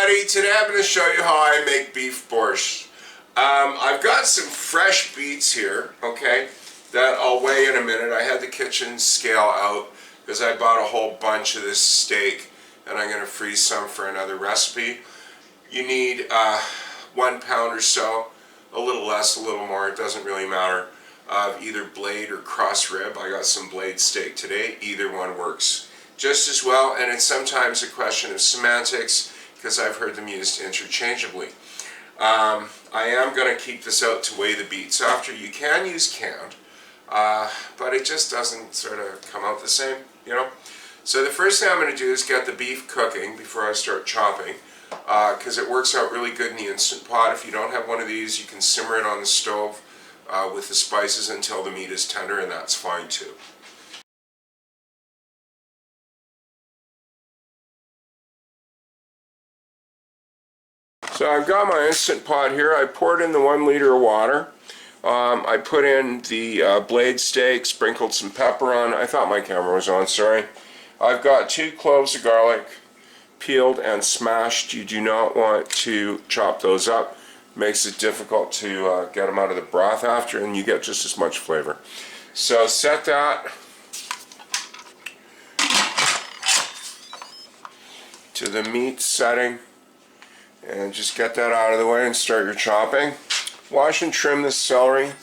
everybody, today I'm going to show you how I make beef borscht. I've got some fresh beets here, okay, that I'll weigh in a minute. I had the kitchen scale out because I bought a whole bunch of this steak and I'm going to freeze some for another recipe. You need 1 pound or so, a little less, a little more, it doesn't really matter, of either blade or cross rib. I got some blade steak today, either one works just as well, and it's sometimes a question of semantics because I've heard them used interchangeably. I am going to keep this out to weigh the beets after. You can use canned, but it just doesn't sort of come out the same, you know. So the first thing I'm going to do is get the beef cooking before I start chopping, because it works out really good in the Instant Pot. If you don't have one of these, you can simmer it on the stove with the spices until the meat is tender, and that's fine too. So I've got my Instant Pot here. I poured in the 1 liter of water. I put in the blade steak, sprinkled some pepper on. I thought my camera was on, sorry. I've got 2 cloves of garlic, peeled and smashed. You do not want to chop those up. Makes it difficult to get them out of the broth after, and you get just as much flavor. So set that to the meat setting. And just get that out of the way and start your chopping. Wash and trim the celery.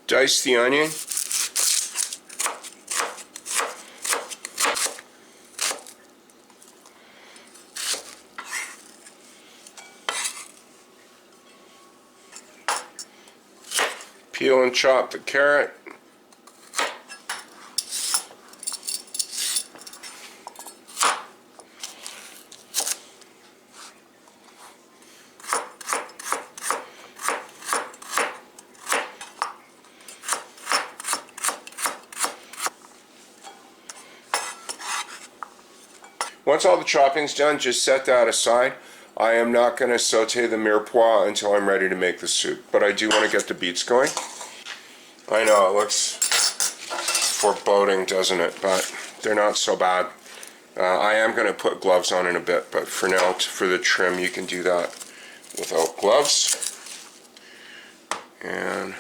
Dice the onion. Peel and chop the carrot. Once all the chopping's done, just set that aside. I am not going to saute the mirepoix until I'm ready to make the soup, but I do want to get the beets going. I know it looks foreboding, doesn't it? But they're not so bad. I am going to put gloves on in a bit, but for now, for the trim, you can do that without gloves. And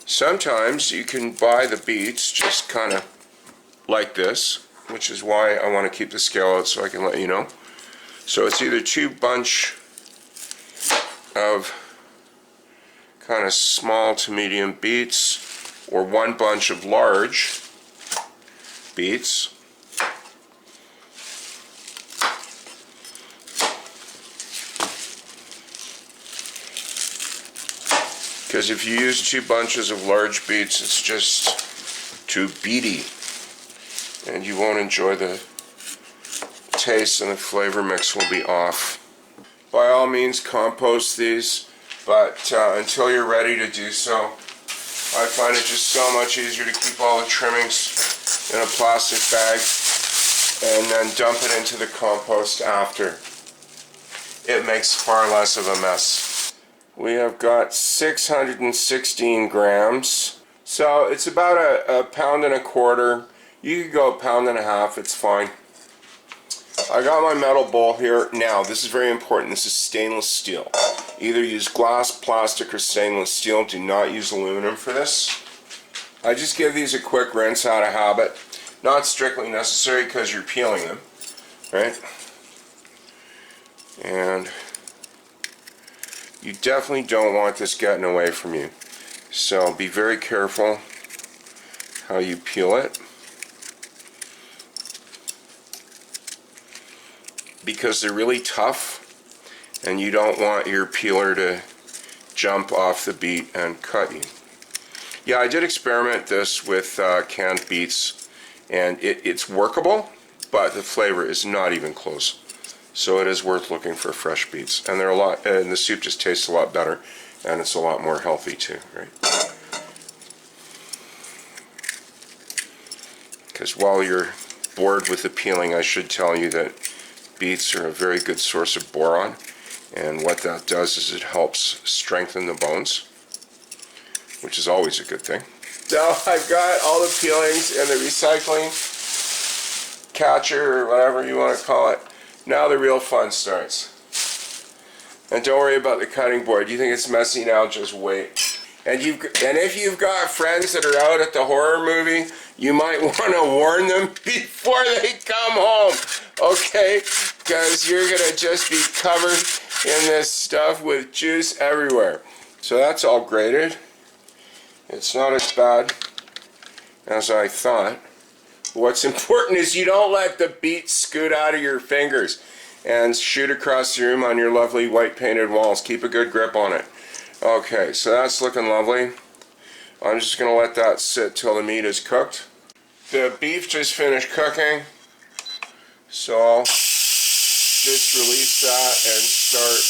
sometimes you can buy the beets just kind of like this, which is why I want to keep the scale out so I can let you know. So it's either 2 bunch of kind of small to medium beets or 1 bunch of large beets. Because if you use 2 bunches of large beets, it's just too beety, and you won't enjoy the taste, and the flavor mix will be off. By all means, compost these, but until you're ready to do so, I find it just so much easier to keep all the trimmings in a plastic bag and then dump it into the compost after. It makes far less of a mess. We have got 616 grams, so it's about a pound and a quarter. You could go 1.5 pounds, it's fine. I got my metal bowl here. Now, this is very important. This is stainless steel. Either use glass, plastic, or stainless steel. Do not use aluminum for this. I just give these a quick rinse out of habit. Not strictly necessary because you're peeling them, right? And you definitely don't want this getting away from you. So be very careful how you peel it, because they're really tough and you don't want your peeler to jump off the beet and cut you. Yeah, I did experiment this with canned beets, and it's workable, but the flavor is not even close. So it is worth looking for fresh beets, and they're a lot, and the soup just tastes a lot better, and it's a lot more healthy too, right? because while you're bored with the peeling, I should tell you that beets are a very good source of boron, and what that does is it helps strengthen the bones, which is always a good thing. So I've got all the peelings and the recycling catcher, or whatever you want to call it. Now the real fun starts. And don't worry about the cutting board. You think it's messy now, just wait. And if you've got friends that are out at the horror movie, you might want to warn them before they come home, okay? Because you're going to just be covered in this stuff with juice everywhere. So that's all grated. It's not as bad as I thought. What's important is you don't let the beets scoot out of your fingers and shoot across the room on your lovely white painted walls. Keep a good grip on it. Okay, so that's looking lovely. I'm just going to let that sit till the meat is cooked. The beef just finished cooking, so I'll just release that and start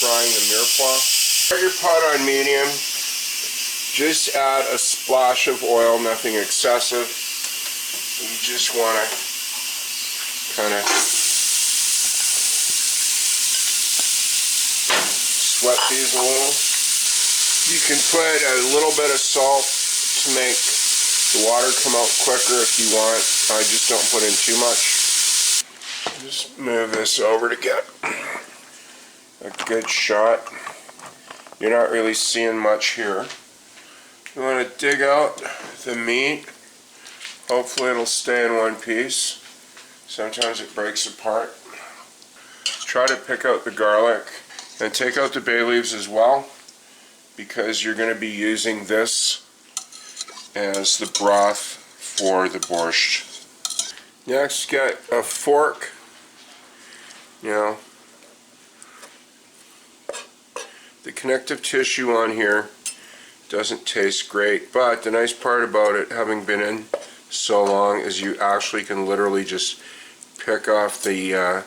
frying the mirepoix. Put your pot on medium. Just add a splash of oil, nothing excessive. You just want to kind of sweat these a little. You can put a little bit of salt to make the water come out quicker if you want. I just don't put in too much. Just move this over to get a good shot. You're not really seeing much here. You want to dig out the meat. Hopefully it'll stay in one piece. Sometimes it breaks apart. Try to pick out the garlic. And take out the bay leaves as well, because you're going to be using this as the broth for the borscht. Next, get a fork. You know, the connective tissue on here doesn't taste great, but the nice part about it, having been in so long, is you actually can literally just pick off the, I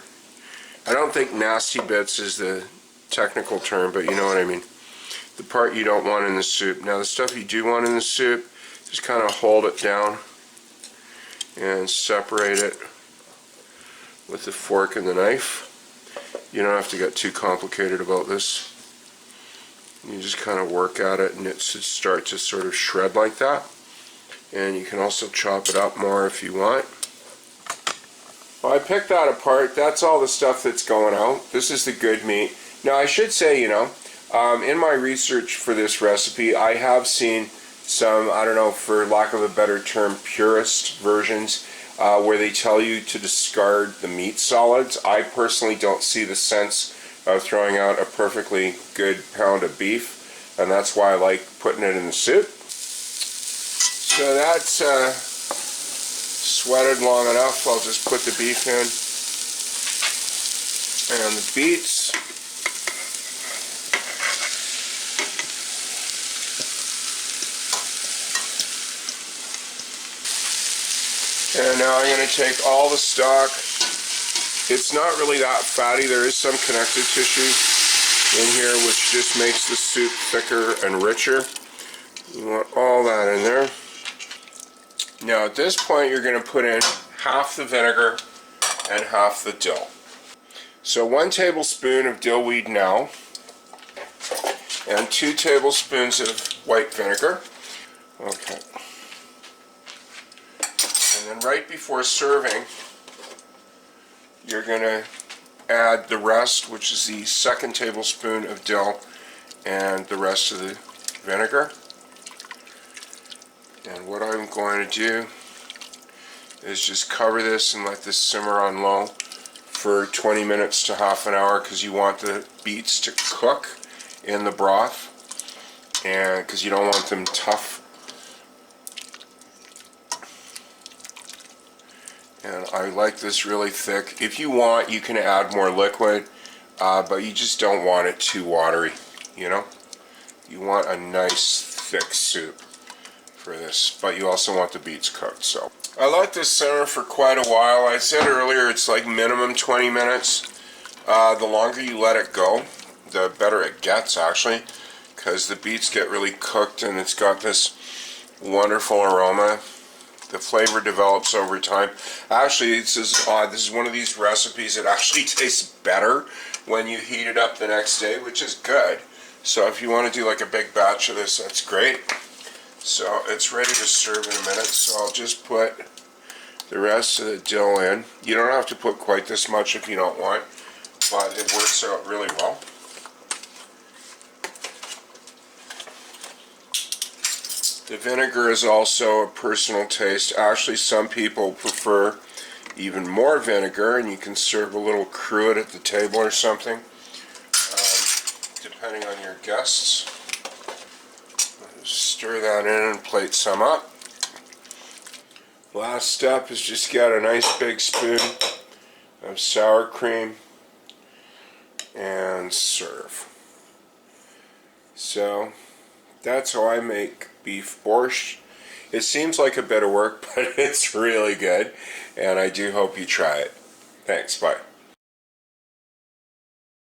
don't think nasty bits is the technical term, but you know what I mean. The part you don't want in the soup. Now the stuff you do want in the soup, just kind of hold it down and separate it with the fork and the knife. You don't have to get too complicated about this. You just kind of work at it and it should start to sort of shred like that. And you can also chop it up more if you want. Well, I picked that apart. That's all the stuff that's going out. This is the good meat. Now I should say, you know, in my research for this recipe, I have seen some, I don't know, for lack of a better term, purist versions where they tell you to discard the meat solids. I personally don't see the sense of throwing out a perfectly good pound of beef, and that's why I like putting it in the soup. So that's sweated long enough. I'll just put the beef in and the beets. And now I'm going to take all the stock. It's not really that fatty. There is some connective tissue in here which just makes the soup thicker and richer. You want all that in there. Now at this point you're going to put in half the vinegar and half the dill. So 1 tablespoon of dill weed now and 2 tablespoons of white vinegar. Okay. And then right before serving, you're going to add the rest, which is the 2nd tablespoon of dill and the rest of the vinegar. And what I'm going to do is just cover this and let this simmer on low for 20 minutes to half an hour, because you want the beets to cook in the broth, and because you don't want them tough. And I like this really thick. If you want, you can add more liquid, but you just don't want it too watery, you know? You want a nice thick soup for this, but you also want the beets cooked. So I let this simmer for quite a while. I said earlier it's like minimum 20 minutes. The longer you let it go, the better it gets, actually, because the beets get really cooked and it's got this wonderful aroma. the flavor develops over time. Actually, this is odd. This is one of these recipes that actually tastes better when you heat it up the next day, which is good. So if you want to do like a big batch of this, that's great. So it's ready to serve in a minute. So I'll just put the rest of the dill in. You don't have to put quite this much if you don't want, but it works out really well. The vinegar is also a personal taste. Actually, some people prefer even more vinegar, and you can serve a little cruet at the table or something, depending on your guests. Stir that in and plate some up. Last step is just get a nice big spoon of sour cream and serve. So that's how I make beef borscht. It seems like a bit of work, but it's really good, and I do hope you try it. Thanks, bye.